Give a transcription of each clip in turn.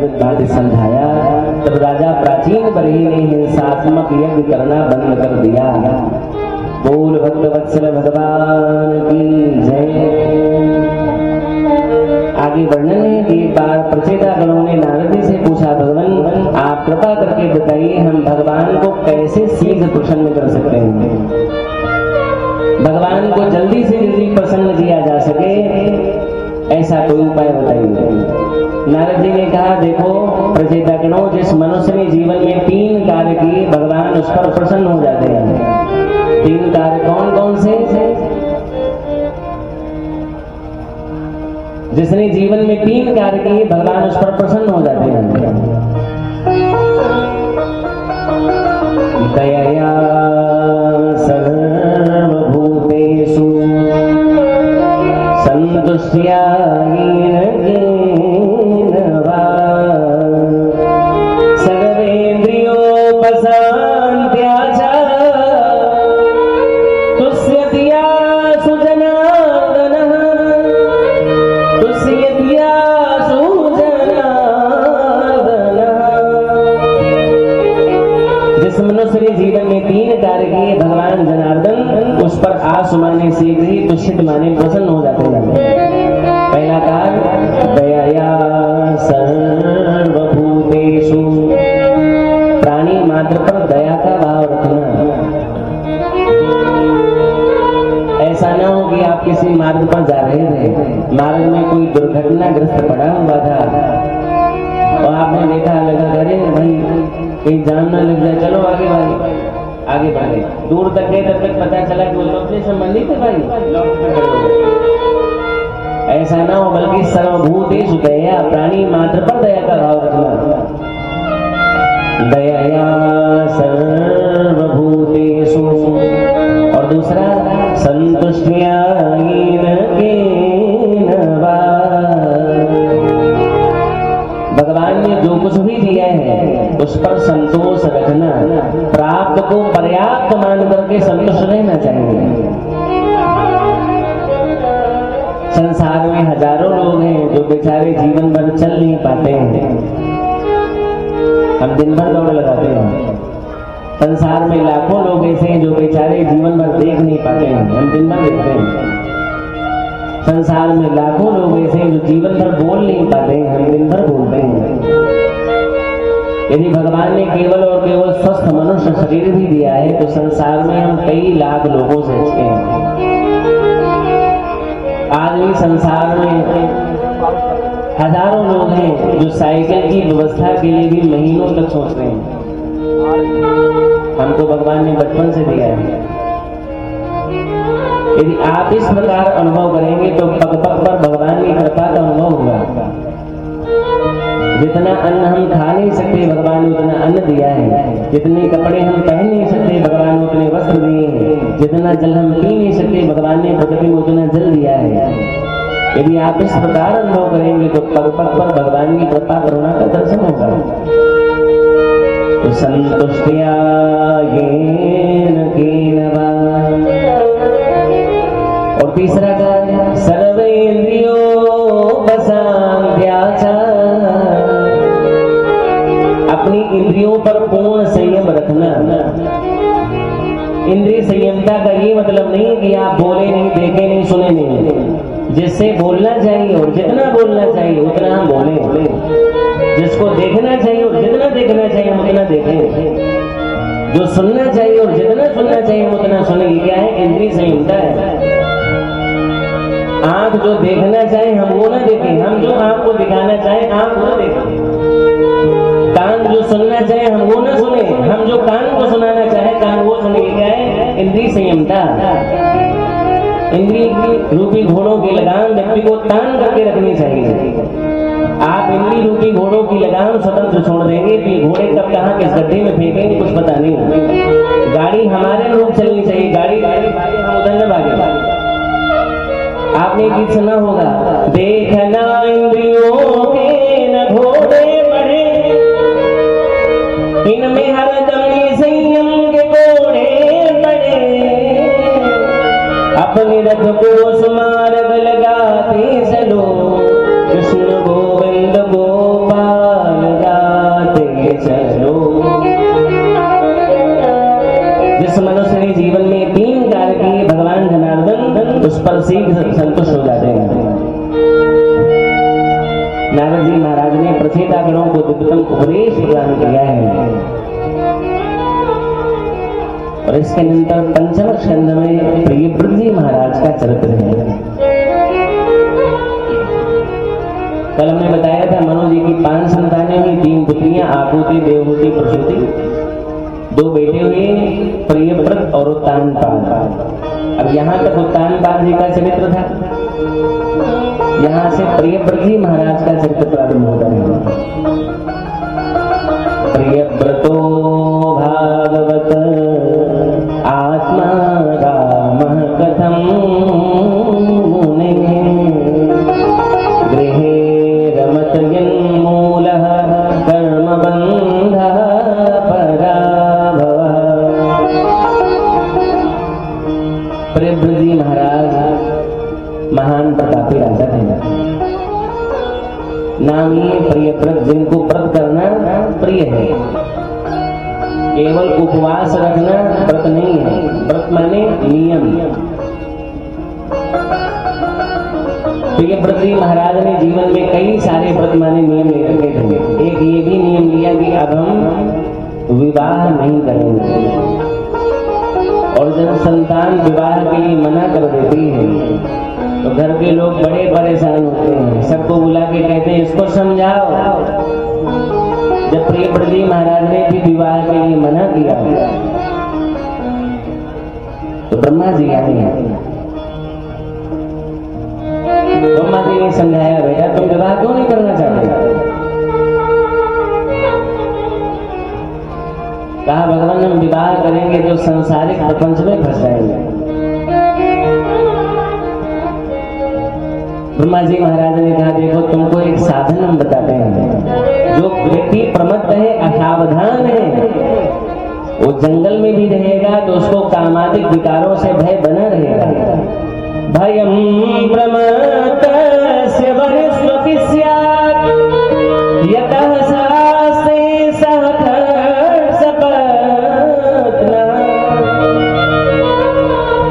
विविध बातें समझाया, तब राजा प्राचीन बरही ने हिंसात्मक यज्ञ करना बंद कर दिया। बोल भक्त वत्सल भगवान की जय। आगे वर्णन है कि एक बार प्रचेता गणों ने नारद जी से पूछा, भगवान आप कृपा करके बताइए हम भगवान को कैसे शीघ्र प्रसन्न कर सकते हैं, भगवान को जल्दी से जल्दी प्रसन्न किया जा सके, ऐसा कोई उपाय बताइए। नारद जी ने कहा, देखो प्रचेता गणों, जिस मनुष्य ने जीवन में 3 कार्य किए भगवान उस पर प्रसन्न हो जाते हैं। 3 कार्य कौन कौन से? जिसने जीवन में 3 कार्य किए भगवान उस पर प्रसन्न हो जाते हैं। दयया सर्वभूतेषु संतुष्ट्या येन वा सर्वेन्द्रियोपशान्त्या च तुष्यति सुजनार्दनः तुष्यति सुजनार्दनः। जिस मनुष्य ने जीवन में 3 कार्य किए भगवान जनार्दन उस पर आस माने शीघ्र ही तुष्यति माने प्रसन्न हो जाते हैं। पहला कार्य दयया सर्वभूतेषु, प्राणी मात्र पर दया का भाव रखना। ऐसा ना हो कि आप किसी मार्ग पर जा रहे थे, मार्ग में कोई दुर्घटनाग्रस्त पड़ा हुआ था और आपने देखा लगा अरे भाई कहीं जान ना लग जाए, चलो आगे आगे बढ़े। दूर तक गए तब तक पता चला कि वो तो अपने संबंधी थे भाई, ऐसा ना हो, बल्कि सर्वभूतेषु दया, प्राणी मात्र पर दया का भाव रखना। दयया सर्वभूतेषु, और दूसरा संतुष्ट्या येन वा, भगवान ने जो कुछ भी दिया है उस पर संतोष रखना, प्राप्त को पर्याप्त मान करके संतुष्ट रहना चाहिए। संसार में हजारों लोग हैं जो बेचारे जीवन भर चल नहीं पाते हैं, हम दिन भर दौड़ लगाते हैं। संसार में लाखों लोग ऐसे हैं जो बेचारे जीवन भर देख नहीं पाते हैं, हम दिन भर देखते हैं। संसार में लाखों लोग ऐसे हैं जो जीवन भर बोल नहीं पाते हैं, हम दिन भर बोलते हैं। यदि भगवान ने केवल और केवल स्वस्थ मनुष्य शरीर भी दिया है तो संसार में हम कई लाख लोगों से हटके हैं। आज भी संसार में हजारों लोग हैं जो साइकिल की व्यवस्था के लिए भी महीनों तक सोचते हैं। हमको भगवान ने बचपन से दिया है। यदि आप इस प्रकार अनुभव करेंगे तो पग पग पर भगवान की कृपा का अनुभव होगा। जितना अन्न हम खा नहीं सकते भगवान ने उतना अन्न दिया है, जितने कपड़े हम पहन नहीं सकते भगवान ने उतने वस्त्र दिए हैं, जितना जल हम पी नहीं सकते भगवान ने पृथ्वी में उतना जल दिया है। यदि आप इस प्रकार अनुभव करेंगे तो पग पग पर भगवान की कृपा करुणा का दर्शन होगा। तो संतुष्ट्या येन वा, और तीसरा कार्य सर्वेन्द्रियोपशान्त्या च, अपनी इंद्रियों पर पूर्ण संयम रखना। इंद्रिय संयमता का ये मतलब नहीं कि आप बोले नहीं, देखे नहीं, सुने नहीं। जिससे बोलना चाहिए और जितना बोलना चाहिए उतना हम बोले, जिसको देखना चाहिए और जितना देखना चाहिए हम उतना देखें, जो सुनना चाहिए और जितना सुनना चाहिए हम उतना सुने। क्या है? इंद्रिय संयमता है। आंख जो देखना चाहे हम वो ना देखें, हम जो आंख को दिखाना चाहे आंख वो देखें। कान जो सुनना चाहे हम वो ना सुने, हम जो कान को सुनाना चाहे कान वो सुने। क्या है? इंद्रिय संयमता। इंद्रिय रूपी घोड़ों की लगाम व्यक्ति को तान करके रखनी चाहिए। आप इंद्रिय रूपी घोड़ों की लगाम स्वतंत्र छोड़ देंगे तो घोड़े कब कहाँ किस गड्ढे में फेंकेंगे कुछ पता नहीं। गाड़ी हमारे अनुरूप चलनी चाहिए, गाड़ी हम उधर न भागे। आपने गीत सुना होगा, देखना इंद्रियों के न घोड़े बढ़े, इनमें हरदम संयम के घोड़े पड़े, अपने रथ को सुमार्ग लगाते चलो, कृष्ण गोविंद गोपाल पर सीख संतुष्ट हो जाते हैं। नारद जी महाराज ने प्रचेतागणों को दिव्यतम उपदेश प्रदान किया है और इसके अंतर पंचम स्कंद में प्रियव्रत जी महाराज का चरित्र है। कल हमने बताया था मनु जी की 5 संतानें हुई, 3 पुत्रियां आकुति, देवहूति, प्रसूति, 2 बेटे हुए प्रियव्रत और उत्तानपाद। अब यहाँ तक उत्तानपाद जी का चरित्र था, यहाँ से प्रियव्रत जी महाराज का चरित्र प्रारंभ होता है। प्रियव्रतो भागवत आत्मा रामः कथं मुने गृहे रमत यन्मूलः कर्मबन्धः पराभवः। प्रियव्रत जी महाराज महान प्रतापी राजा थे। नाम ये प्रियव्रत, जिनको व्रत करना प्रिय है। केवल उपवास रखना व्रत नहीं है, व्रत माने नियम। प्रियव्रत जी महाराज ने जीवन में कई सारे व्रत माने नियम ले रखे थे। एक ये भी नियम लिया कि अब हम विवाह नहीं करेंगे, और जब संतान विवाह के लिए मना कर देती है तो घर के लोग बड़े परेशान होते हैं, सबको बुला के कहते हैं इसको समझाओ। जब प्रियव्रत जी महाराज ने भी विवाह के लिए मना किया तो ब्रह्मा जी आए। ब्रह्मा जी ने समझाया, बेटा तुम विवाह क्यों नहीं करना चाहते? कहा भगवान हम विवाह करेंगे तो संसारिक प्रपंच में फंस जाएंगे। ब्रह्मा जी महाराज ने कहा देखो तुमको एक साधन हम बताते हैं। जो व्यक्ति प्रमत्त है, असावधान है, वो जंगल में भी रहेगा तो उसको कामादिक विकारों से भय बना रहेगा। भयं प्रमत्तस्य वरिष्वपि स्यात् यतः शास्त्रे सहर्षपत्नः।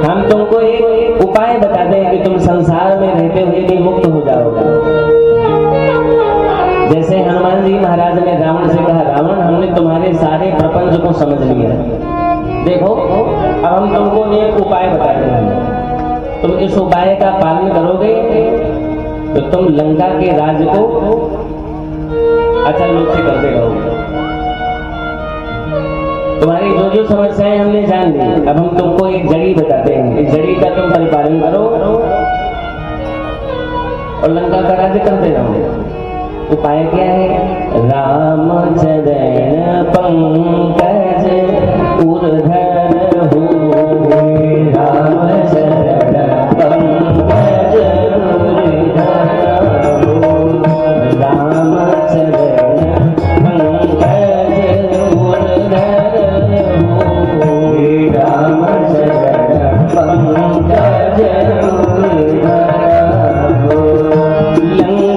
हम तुमको एक उपाय बताते हैं कि तुम संसार में रहते हुए भी मुक्त हो जाओगे। जैसे हनुमान जी महाराज ने रावण से कहा, रावण हमने तुम्हारे सारे प्रपंच को समझ लिया, देखो अब हम तुमको एक उपाय बताते हैं, तुम इस उपाय का पालन करोगे तो तुम लंका के राज को अचल रूप से करते रहोगे। तुम्हारी जो जो समस्याएं हमने जान ली, अब हम तुमको एक जड़ी बताते हैं, इस जड़ी का तुम परिपालन करो और लंका का राज्य करते रहो। उपाय क्या है? राम चरण पंकज उर्धर हो, राम चरण पंकज उर्धर हो, राम चरण पंकज उर्धर हो, राम चरण पंकज उर्धर हो। लंका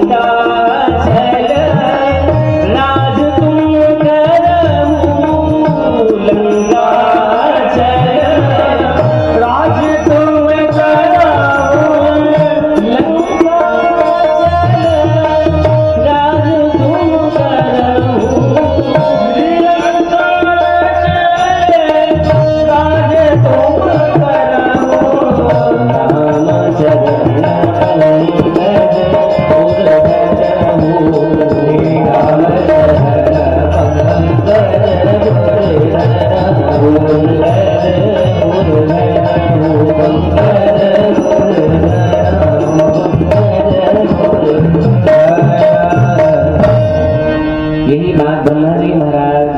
यही बात ब्रह्मा जी महाराज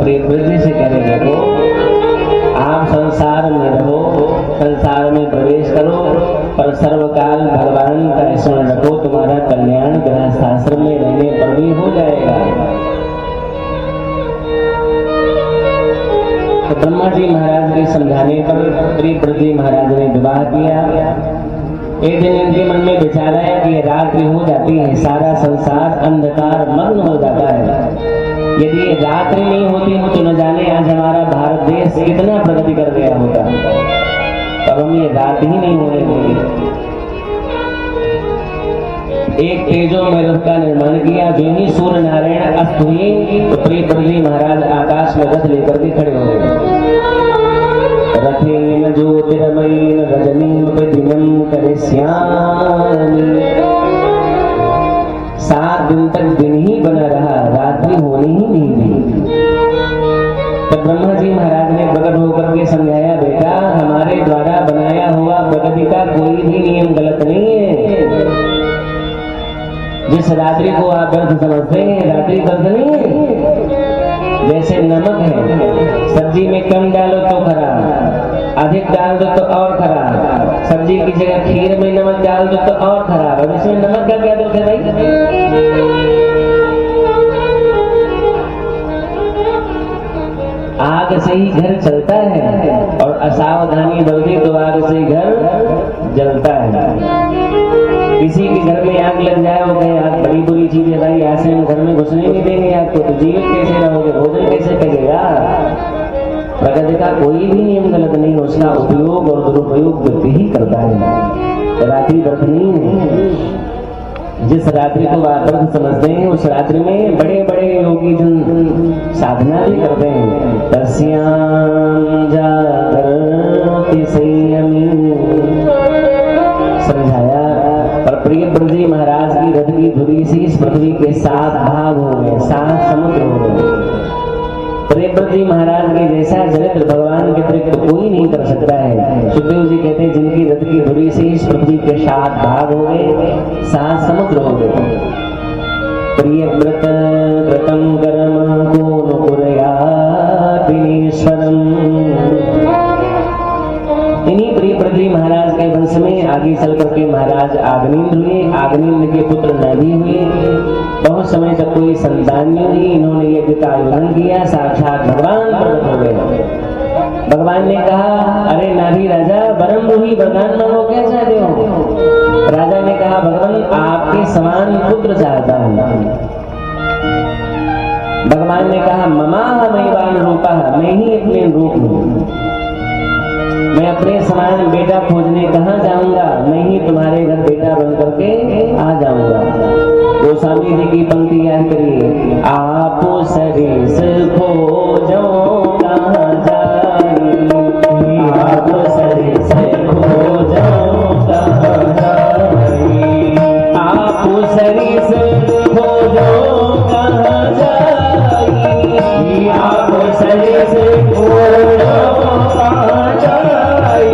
प्रियव्रत जी से कह रहे हो, आप संसार में रहो, संसार में प्रवेश करो, पर सर्वकाल भगवान का स्मरण रखो, तुम्हारा कल्याण गृहस्थाश्रम में रहने पर भी हो जाएगा। तो ब्रह्मा जी महाराज के समझाने पर प्रियव्रत जी महाराज ने विवाह किया। एक दिन इनके मन में विचार आया कि रात्रि हो जाती है, सारा संसार अंधकार मग्न हो जाता है, यदि रात्रि नहीं होती हो तो न जाने आज हमारा भारत देश कितना प्रगति कर गया होता। अब हम ये रात ही नहीं होने देंगे। एक तेजो में रथ का निर्माण किया, जो ही सूर्य नारायण अस्त हुए तो प्रिय पृथ्वी महाराज आकाश में रथ लेकर के खड़े हो गए। रथेन ज्योतिर्मयेन रजनीं प्रतिदिनं करिष्यामि। 7 दिन तक दिन ही बना रहा, रात्रि होने ही नहीं दी। तब ब्रह्मा जी महाराज ने प्रकट होकर के समझाया, बेटा हमारे द्वारा बनाया हुआ प्रकृति का कोई भी नियम गलत नहीं है। जिस रात्रि को आप व्यर्थ समझते हैं, रात्रि व्यर्थ नहीं है। जैसे नमक है, सब्जी में कम डालो तो खराब, अधिक डाल दो तो और खराब। सब्जी की जगह खीर में नमक डाल दो तो और खराब। अब इसमें नमक का क्या दोष है भाई? आग से ही घर चलता है और असावधानी बरती तो आग से घर जलता है। किसी के घर में आग लग जाए, वो कहे आग बड़ी बुरी चीज है भाई, ऐसे हम घर में घुसने नहीं देंगे आपको, तो जीवित कैसे रहोगे, भोजन कैसे करेगा। प्रकृति का कोई भी नियम गलत नहीं, उसका उपयोग और दुरुपयोग व्यक्ति ही करता है। रात्रि व्रत नहीं है। जिस रात्रि को आप व्रत समझते हैं, उस रात्रि में बड़े बड़े योगी जन साधना भी करते हैं। तस्यां जागर्ति संयमी समझाया। पर प्रिय ब्रजी महाराज की रथ की धुरी से इस पृथ्वी के 7 भाग हो गए, 7 समुद्र हो गए। प्रिय ब्रजी महाराज के जैसा चरित्र भगवान के अतिरिक्त कोई नहीं कर सकता है। सुखदेव जी कहते हैं, जिनकी रथ की धुरी से इस पृथ्वी के 7 भाग हो गए, 7 समुद्र हो गए। प्रिय व्रत कृतं कर्म को इन्हीं प्रिय पृथ्वी महाराज के वंश में आगे चल करके महाराज आग्नेय हुए। आग्नेय के पुत्र नभी हुए। बहुत समय तक कोई संतान नहीं हुई। इन्होंने यज्ञ का आयोजन किया, साक्षात भगवान प्रकट हो गए। भगवान ने कहा, अरे नाभी राजा वरम रूही वरदान मांगो, क्या चाहते हो? राजा ने कहा, भगवान आपके समान पुत्र चाहता हूँ। भगवान ने कहा, ममा मैवान रूपा, मैं ही अपने रूप हूँ। मैं अपने समान बेटा खोजने कहाँ जाऊंगा? मैं ही तुम्हारे घर बेटा बन करके आ जाऊंगा। गोस्वामी जी की पंक्ति याद करिए, आप सरिस खोजो कहाँ जाई, आप सरिस खोजो कहाँ जाई, आप सरिस खोजो कहाँ जाई, आप सरिस खोजो कहाँ जाई।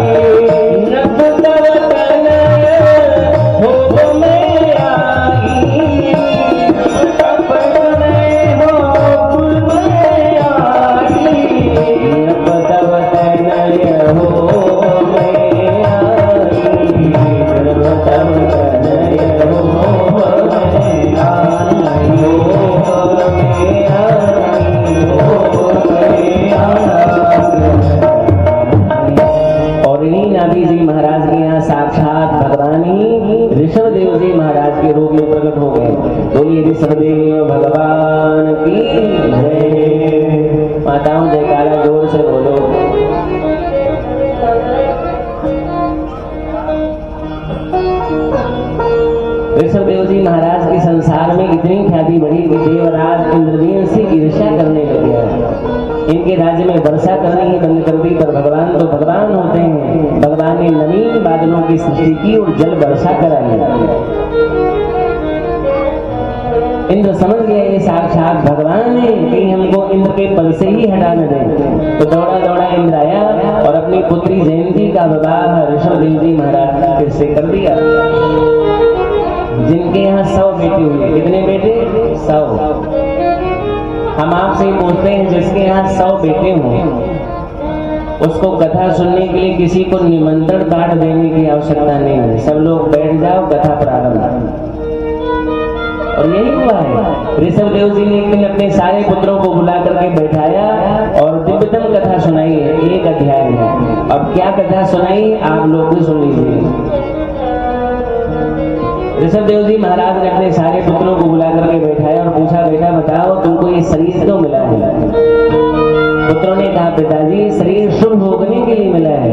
ऋषभदेव भगवान की जय। माताओं जयकारा जोर से बोलो। ऋषभदेव जी महाराज की संसार में इतनी ख्याति बढ़ी कि देवराज इंद्रदेव से ईर्ष्या करने लग गया। इनके राज्य में वर्षा करनी ही बंद कर दी। पर भगवान तो भगवान होते हैं। भगवान ने नवीन बादलों की सृष्टि की और जल वर्षा कराई। इंद्र समझ गया ये साक्षात भगवान है, कि हमको इंद्र के पद से ही हटा न दे। तो दौड़ा दौड़ा इंद्र आया और अपनी पुत्री जयंती का विवाह ऋषभदेव जी महाराज से कर दिया। जिनके यहाँ 100 बेटे हुए। कितने बेटे? 100। हम आपसे पूछते हैं, जिसके यहाँ 100 बेटे हों, उसको कथा सुनने के लिए किसी को निमंत्रण कार्ड देने की आवश्यकता नहीं है। सब लोग बैठ जाओ, कथा प्रारंभ। और यही हुआ है। ऋषभदेव जी ने एक दिन अपने सारे पुत्रों को बुला करके बैठाया और दिव्यतम कथा सुनाई है, एक अध्याय में। अब क्या कथा सुनाई, आप लोग भी सुन लीजिए। ऋषभदेव जी महाराज ने अपने सारे पुत्रों को बुला करके बैठाया और पूछा, बेटा बताओ तुमको ये शरीर क्यों मिला है? पुत्रों ने कहा, पिताजी शरीर शुभ भोगने के लिए मिला है।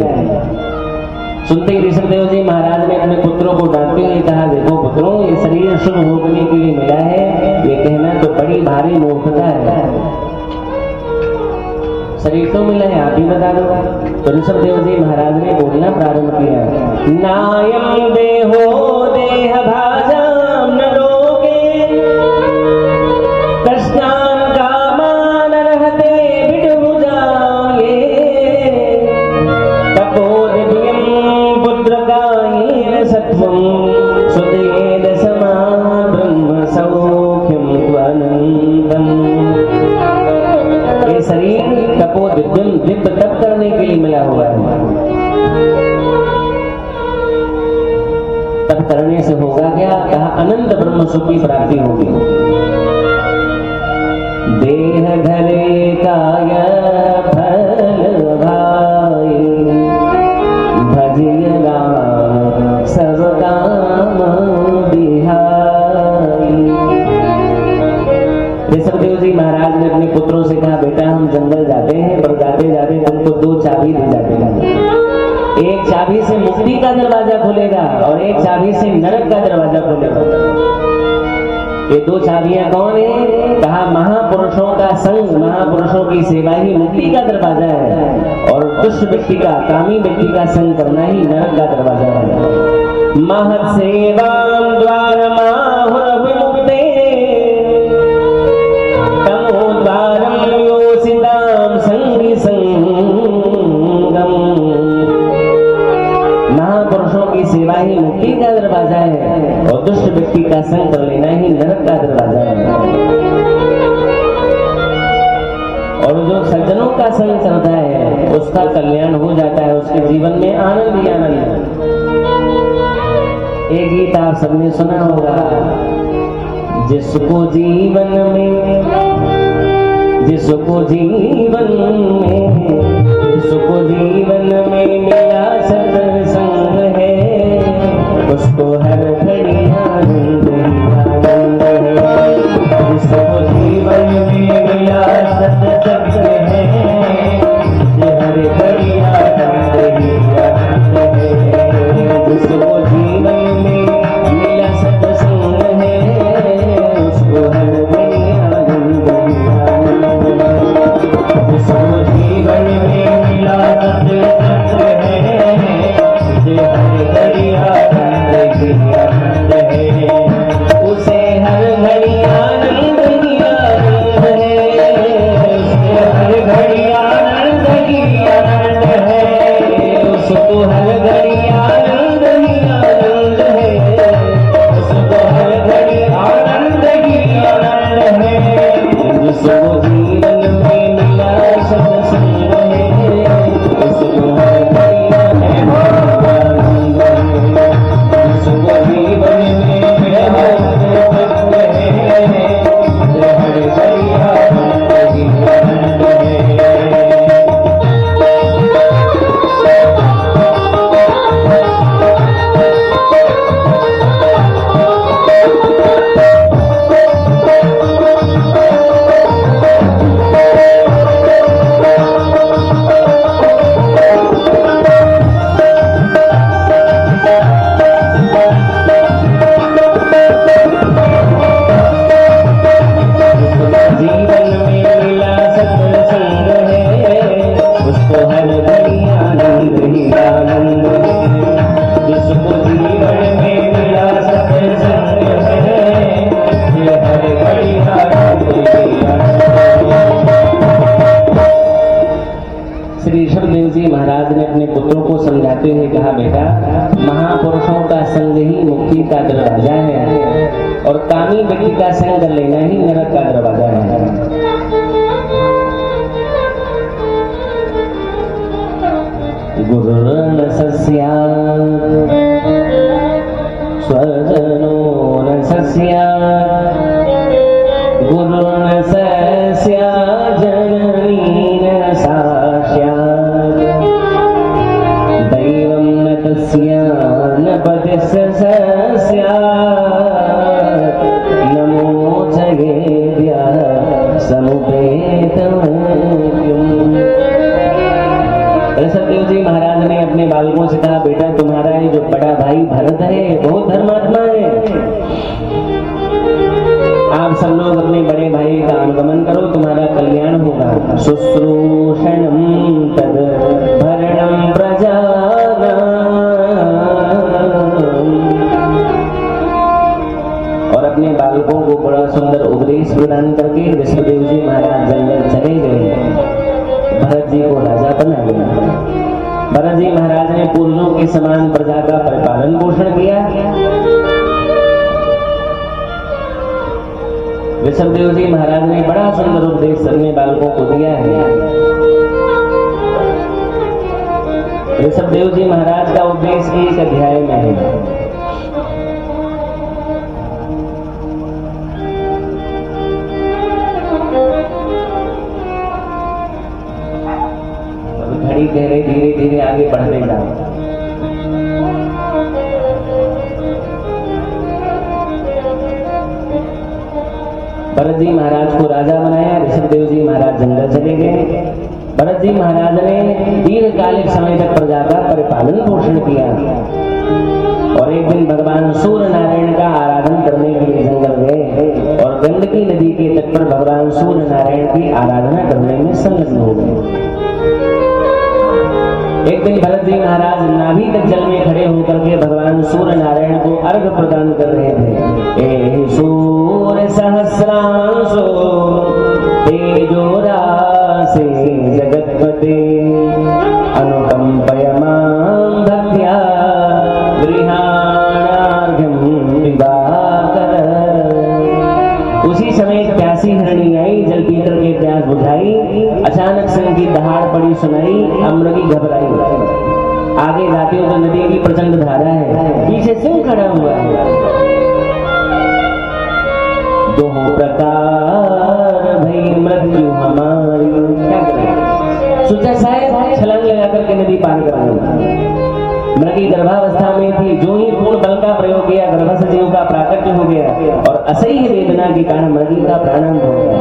सुनते ही ऋषभदेव जी महाराज ने अपने पुत्रों को डांटते हुए कहा, देखो पुत्रों, ये शरीर शुभ भोगने के लिए मिला है, ये कहना तो बड़ी भारी मूर्खता है। शरीर तो मिला है, आप ही बता दो। तो ऋषभदेव जी महाराज ने बोलना प्रारंभ किया, नायम देहो देह भाजाम न लोके कृष्णान कामान रहते विडुजाये तपो दिव्यम पुत्रकायेन सत्वम सुतेन समान ब्रह्म सौख्यम त्वनंदम। ये शरीर तपो दिव्यम दिव्य तप करने के लिए मिला हुआ है। तप करने से होगा क्या? कहा अनंत ब्रह्म सुख की प्राप्ति होगी। देह धरे काय फल भाई भजिय राम सब काम बिहाई। ऋषभदेव जी महाराज ने अपने पुत्रों से कहा, बेटा हम जंगल जाते हैं, पर जाते जाते तुमको 2 चाबी दी जाते हैं। एक चाबी से मुक्ति का दरवाजा खुलेगा और एक चाबी से नरक का दरवाजा खुलेगा। ये 2 चाबियां कौन है? कहा महापुरुषों का संग, महापुरुषों की सेवा ही मुक्ति का दरवाजा है और दुष्ट व्यक्ति का, कामी व्यक्ति का संग करना ही नरक का दरवाजा है। महत सेवा द्वार माहुर विमुक्ते संगी संगम। महापुरुषों की सेवा ही मुक्ति का दरवाजा है और दुष्ट व्यक्ति का संग कर लेना ही नरक का दरवाजा है। और जो सज्जनों का संग करता है उसका कल्याण हो जाता है, उसके जीवन में आनंद ही आनंद है। एक गीत आप सबने सुना होगा, जिसको जीवन में जिसको जीवन में मिला सत्संग है, उसको हर घड़ी आनंद है। जिसको जीवन में मिला सत्संग है, हर घड़ी आनंद है। जिसको जीवन में मिला सत्संग है, उसको हर घड़ी आनंद जिसको जीवन में मिला सत्संग है, हर घड़ी आनंद है। उसे हर घड़ी आनंद ही आनंद है। उसे हर घड़ी आनंद ही आनंद है। उसको हर घड़ी आनंद ही आनंद है। उसको हर घड़ी आनंद ही आनंद है। जिसको जीवन में मिला सत्संग है, उसको हर घड़ी आनंद है। जिसको जीवन में मिला सत्संग है, हर घड़ी आनंद ही आनंद है। जीवन में मिला सत्संग है, उसको हर घड़ी आनंद ही आनंद है। जिसको जीवन में मिला सत्संग है, हर घड़ी आनंद ही आनंद है। श्री ऋषभदेव जी महाराज ने अपने पुत्रों को समझाते हुए कहा, बेटा महापुरुषों का संग ही मुक्ति का दरवाजा है और कामी व्यक्ति का संग कर लेना ही नरक का दरवाजा है। गुरुर्न सस्यात् स्वजनो न सस्यात् गुरुर्न सस्यात् जननी न साक्ष्यात् दैवं न तस्या न पतिस्य सस्यात् नमो जयेभ्यः समुपेतम्। ऋषभदेव जी महाराज ने अपने बालकों से कहा, बेटा तुम भाई का अनुगमन करो, तुम्हारा कल्याण होगा। शुश्रूषणम तद भरणम प्रजानां, और अपने बालकों को बड़ा सुंदर उपदेश प्रदान करके ऋषभदेव जी महाराज जंगल चले गए। भरत जी को राजा बना दिया। भरत जी महाराज ने पूर्वजों के समान प्रजा का परिपालन पोषण किया। ऋषभदेव जी महाराज ने बड़ा सुंदर उपदेश अपने बालकों को दिया है। ऋषभदेव जी महाराज का उपदेश एक अध्याय में है। घड़ी कह रहे धीरे धीरे आगे बढ़ने का। भरत जी महाराज को राजा बनाया। ऋषभदेव जी महाराज जंगल चले गए। भरत जी महाराज ने दीर्घकालिक समय तक प्रजा का परिपालन पोषण किया और एक दिन भगवान सूर्य नारायण का आराधन करने के लिए जंगल गए और गंडकी नदी के तट पर भगवान सूर्य नारायण की आराधना करने में संलग्न हो गए। एक दिन भरत जी महाराज नाभि तक जल में खड़े होकर के भगवान सूर्य नारायण को अर्घ प्रदान कर रहे थे। ए सूर्य सहस्रांशो तेजो राशि जगत्पते अनुकंपय मां भक्त्या गृहाणार्घ्यं दिवाकर। उसी समय प्यासी हिरणी आई, जल पीकर के प्यास बुझाई। अचानक से उनकी दहाड़ पड़ी सुनाई। अमृगी घबराई। आगे जाते हो तो नदी की प्रचंड धारा है, पीछे सिंह खड़ा हुआ है। दो प्रकार भई मृत्यु हमारी, क्या करें? सोचा शायद छलांग लगा करके नदी पार कराऊंगा। मृगी गर्भावस्था में थी। जो ही पूर्ण बल का प्रयोग किया, गर्भ से जीव का प्राकट्य हो गया और असह्य वेदना के कारण मृगी का प्राणांत हो गया।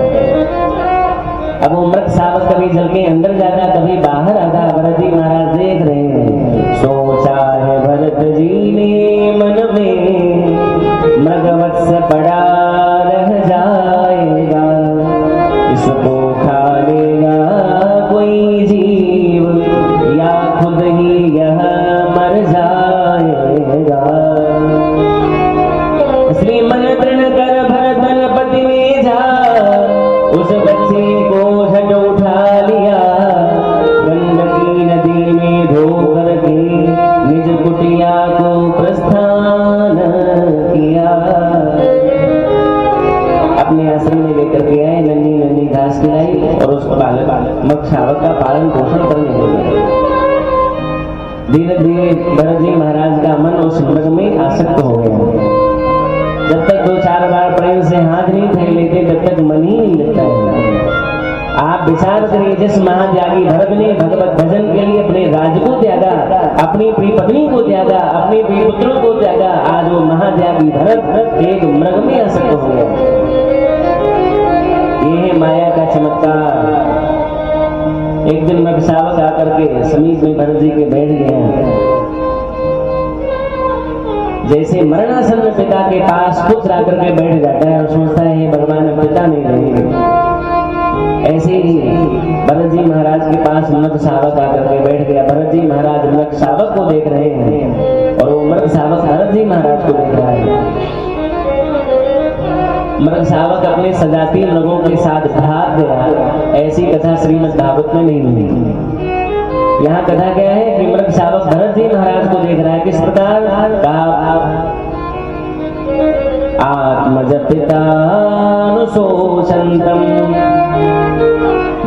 अब वो मृग शावक कभी जल के अंदर जाता, कभी बाहर आता। भरत जी महाराज देख रहे हैं। सोचा है भरत जी ने मन में, मृगवत्स पड़ा रह जाएगा, इसको खा लेगा कोई जीव या खुद ही यह मर जाएगा। इसलिए मन दृढ़ कर भरत गणपति ने जा उस बच्चे को झट उठा लिया। गंडकी नदी में धो करके निज कुटिया को प्रस्थान किया। अपने आश्रम में लेकर के आए, नन्ही नन्ही घास खिलाई और उस मृग शावक का पालन पोषण करने लगे। धीरे धीरे भरत जी महाराज का मन उस मृग में आसक्त हो गया। जब तक 2-4 बार प्रेम से हाथ नहीं फेर लेते तब तक मन ही नहीं लगता है। आप विचार करिए, जिस महात्यागी भरत ने भगवत भजन के लिए अपने राज्य को त्यागा, अपनी प्रिय पत्नी को त्यागा, अपने प्रिय पुत्रों को त्यागा, आज वो महात्यागी भरत एक मृग में आसक्त हो गया। ये है माया का चमत्कार। एक दिन मृग शावक आकर के समीप में भरत जी के बैठ गया। जैसे मरणासन्न पिता के पास पुत्र आकर के बैठ जाता है और सोचता है भगवान पिता नहीं रहेंगे, ऐसे ही भरत जी महाराज के पास मृग शावक आकर के बैठ गया। भरत जी महाराज मृग शावक को देख रहे हैं और वो मृग शावक भरत जी महाराज को देख रहा है। मृग शावक अपने सजातीय मृगों के साथ भाग गया। ऐसी कथा श्रीमद् भागवत में नहीं मिली। यहाँ कथा क्या है कि मृग शावक भरत जी महाराज को देख रहा है। किस प्रकार? आत्मज पितानुशोचन्तम,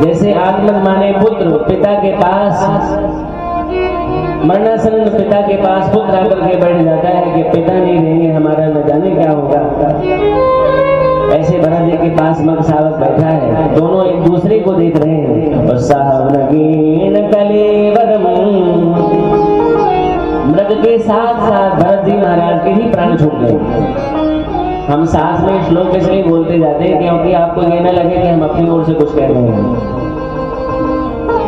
जैसे आत्मज माने पुत्र, पिता के पास मरणासन्न पिता के पास पुत्र आकर के बैठ जाता है कि पिता नहीं रहेंगे, हमारा न जाने क्या होगा। ऐसे भरत जी के पास मृग शावक बैठा है। दोनों एक दूसरे को देख रहे हैं। और सावनगीन कलेवरम, मृग के साथ साथ भरत जी महाराज के भी प्राण छूट गए। हम साथ में श्लोक इसलिए बोलते जाते हैं क्योंकि आपको ये न लगे कि हम अपनी ओर से कुछ कह रहे हैं,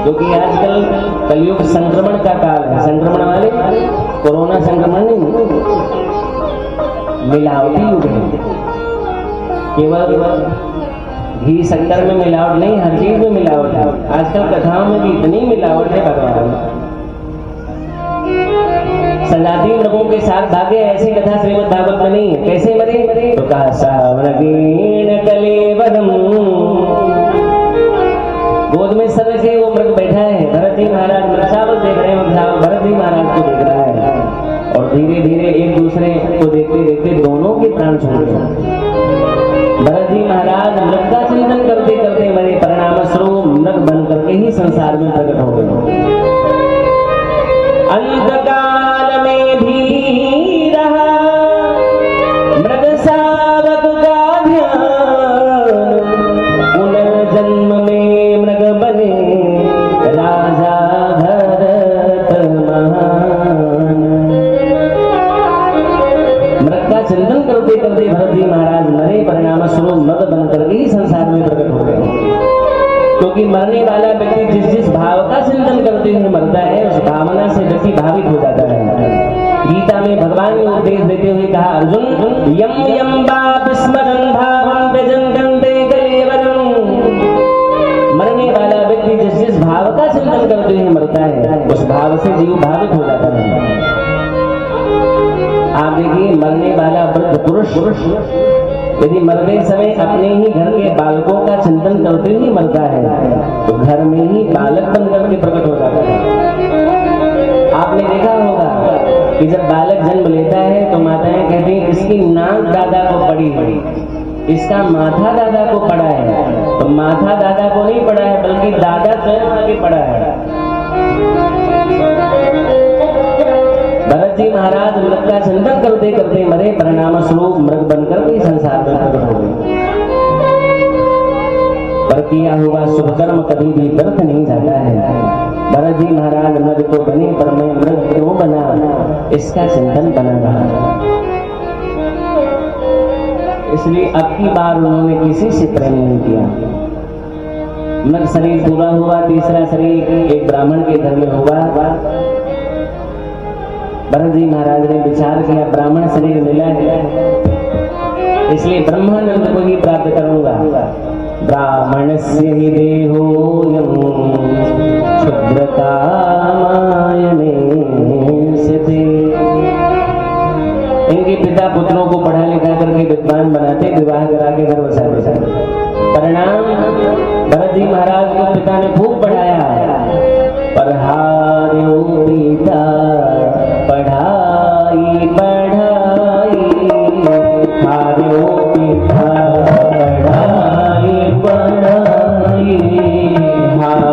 क्योंकि आजकल कलयुग संक्रमण का काल है। संक्रमण वाले कोरोना संक्रमण नहीं, मिलावटी युग है। केवल घी शक्कर में मिलावट नहीं, हर चीज में मिलावट है। आजकल कथाओं में भी इतनी मिलावट है भगवान। संजाति मृगों के साथ भागे, ऐसी कथा श्रीमद् भागवत में नहीं है। कैसे मरे? तो कहा सावणगीण कलेवरम, गोद में सर रखे वो मृग बैठा है। भरत जी महाराज मृगशावक देख रहे हैं, भरत जी महाराज को देख रहा है और धीरे धीरे एक दूसरे को देखते देखते दोनों के प्राण छूट गए। भरत जी महाराज मृग का चिंतन करते करते मरे, परिणाम स्वरूप मृग बन करके ही संसार में प्रकट हो गए। अंतकाल में भी रहा मृग शावक का ध्यान, पुनर्जन्म में मृग बने राजा भरत महान। मृग का चिंतन करते करते भरत जी महाराज मरे, परिणाम स्वरूप मृग बन करके ही संसार में प्रकट हो गए। क्योंकि मरने वाला व्यक्ति जिस जिस भाव का चिंतन करते हुए मरता है, उस भावना से व्यक्ति भावित हो जाता है। गीता में भगवान ने उपदेश देते हुए कहा, अर्जुन यम यम बाप स्मरण भावं व्यजन्ते कलेवरम। मरने वाला व्यक्ति जिस जिस भाव का चिंतन करते हुए मरता है, उस भाव से जीव भावित हो जाता है। आप देखिए, मरने वाला वृद्ध पुरुष यदि मरते समय अपने ही घर के बालकों का चिंतन करते ही मरता है, तो घर में ही बालक बन करके प्रकट हो जाता है। आपने देखा होगा कि जब बालक जन्म लेता है तो माताएं कहती हैं इसकी नाक दादा को पड़ी है, इसका माथा दादा को पड़ा है। तो माथा दादा को नहीं पड़ा है, बल्कि दादा स्वयं आगे पड़ा है। भरत जी महाराज मृग का चिंतन करते करते मरे, परिणाम स्वरूप मृग बनकर के संसार में प्रकट हो गए। पर किया हुआ शुभ कर्म कभी भी व्यर्थ नहीं जाता है। भरत जी महाराज मृग तो बने, पर मैं मृग क्यों बना, इसका चिंतन बना रहा। इसलिए अब की बार उन्होंने किसी से प्रेम नहीं किया। मृग शरीर पूरा हुआ, तीसरा शरीर एक ब्राह्मण के घर में हुआ। भरत जी महाराज ने विचार किया, ब्राह्मण शरीर मिला है, इसलिए ब्रह्मानंद को ही प्राप्त करूंगा। ब्राह्मणस्य हि देहोऽयं क्षुद्र कामायने सिद्धे। इनके पिता पुत्रों को पढ़ा लिखा करके विद्वान बनाते, विवाह करा के घर बसाते। परिणाम, भरत जी महाराज को पिता ने खूब पढ़ाया, पर हार्यो पिता पढ़ाई